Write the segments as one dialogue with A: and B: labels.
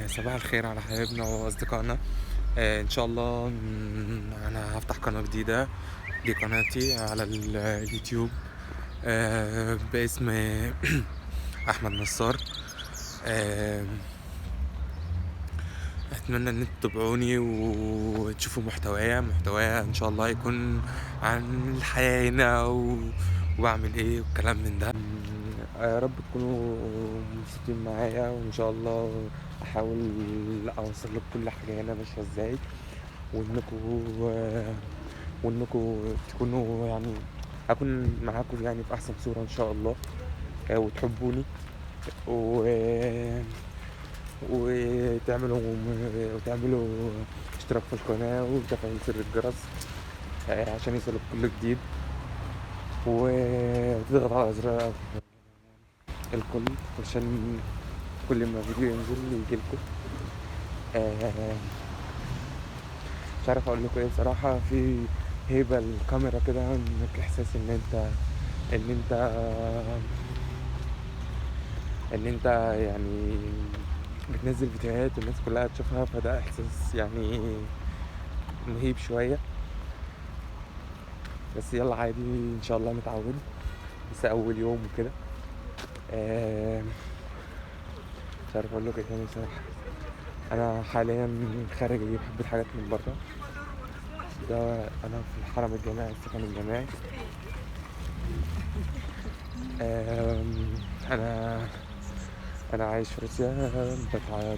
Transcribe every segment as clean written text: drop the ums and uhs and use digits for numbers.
A: صباح الخير على حبايبنا واصدقائنا. ان شاء الله انا هفتح قناه جديده. دي قناتي على اليوتيوب باسم احمد نصار. آه اتمنى ان انتوا تتابعوني وتشوفوا محتوايا ان شاء الله هيكون عن الحياه هنا وبعمل ايه والكلام من ده. يا رب تكونوا مبسوطين معايا وان شاء الله احاول اوصل لكم كل حاجه هنا ماشيه ازاي، وانكم تكونوا يعني اكون معاكم يعني في احسن صوره ان شاء الله، وتحبوني و... وتعملوا اشتراك في القناه وتفعيل زر الجرس عشان يوصلك كل جديد، وتضغط على زر الكل عشان كل ما فيديو ينزل يجيلكوا. آه مش عارف اقول لكم ايه بصراحه، في هيبه الكاميرا كده، انك احساس ان انت ان انت يعني بتنزل فيديوهات والناس كلها تشوفها، فده احساس يعني مهيب شويه، بس يلا عادي ان شاء الله نتعود، بس اول يوم وكده. آه مش عارف اقول لكم ايه تاني بصراحه. انا حاليا خارج اجيب حبه حاجات من بره. ده انا في الحرم الجامعي، السكن الجامعي. انا انا عايش في روسيا،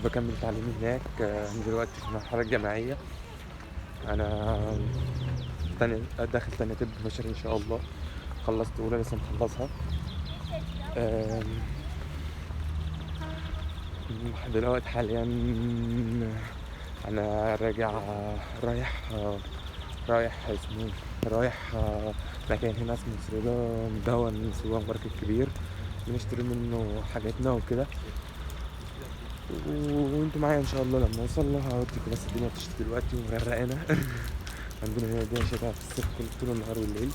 A: بكمل تعليمي هناك. انا دلوقتي في المرحله الجامعيه. انا داخل تانية طب بشري ان شاء الله. خلصت اولى لسه مخلصها. دلوقتي حاليا انا رايح رايح اسمه رايح مكان هنا اسمه سريدا مدون، سوبر ماركت كبير بنشتري منه حاجاتنا وكده. وانتوا معايا ان شاء الله لما اوصل له هوديكوا، بس الدنيا بتشتي دلوقتي ومغرقانه. عندنا هنا الدنيا شتاء في الصيف طول النهار والليل.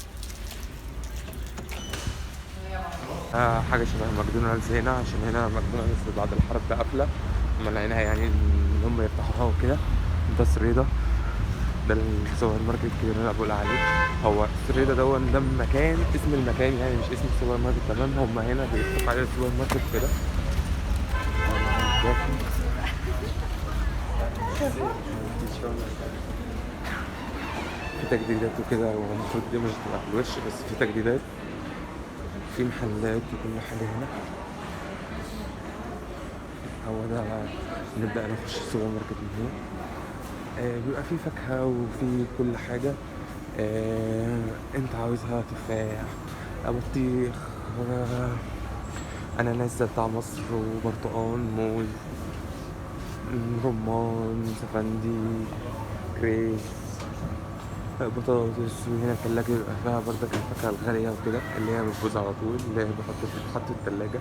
A: حاجه شبه ماكدونالدز هنا، عشان هنا ماكدونالدز بعد الحرب ده قافله، هما لقيناها يعني ان هم يفتحوها وكده. ده سريدا، ده السوبر ماركت الكبير اللي انا بقول عليه. هو سريدا ده مكان، اسم المكان يعني مش اسم السوبر ماركت، تمام؟ هما هنا بيفتحوا عليه السوبر ماركت كده. في تجديدات وكده، والمفروض دي مش تبقى في الوش، بس في تجديدات، في محلات وكل حاجة هنا. هو ده نبدأ نخش السوبر ماركت من هنا. بيبقى فيه فاكهة وفي كل حاجة انت عاوزها، تفاح، بطيخ، آه اناناس بتاع مصر، وبرتقال، موز، رمان، سفندي، كريز، بطاطس. وهنا التلاجة بيبقى فيها برضك الفاكهة الغالية وكده، اللي هي بتبوظ على طول، اللي هي بتتحط في التلاجة.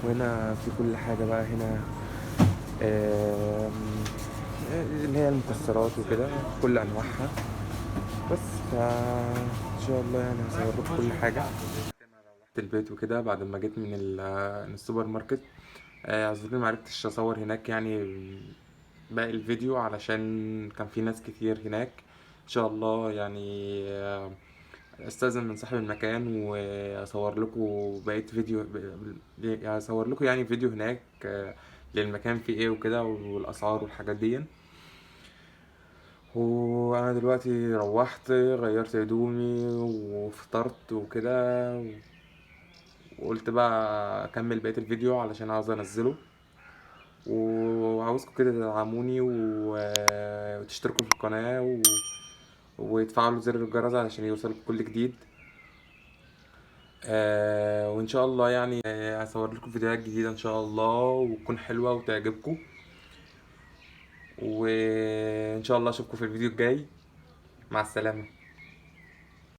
A: وهنا في كل حاجة بقى هنا، آم، اللي هي المكسرات وكده كل أنواعها. بس ان شاء الله يعني هصور لكم كل حاجة. رحت البيت وكده بعد ما جيت من السوبر ماركت. اعذروني معرفتش اصور هناك يعني باقي الفيديو، علشان كان في ناس كتير هناك. ان شاء الله يعني استاذن من صاحب المكان واصور لكم بقية فيديو، يعني اصور لكم يعني فيديو هناك للمكان فيه ايه وكده، والاسعار والحاجات دي. وانا دلوقتي روحت غيرت هدومي وفطرت وكده، وقلت بقى اكمل بقية الفيديو علشان عاوز انزله. وعاوزكم كده تدعموني وتشتركوا في القناة وتفعلوا زر الجرس علشان يوصلكم كل جديد. وان شاء الله يعني هصور لكم فيديوهات جديدة ان شاء الله وتكون حلوة وتعجبكم. وان شاء الله اشوفكم في الفيديو الجاي. مع السلامة.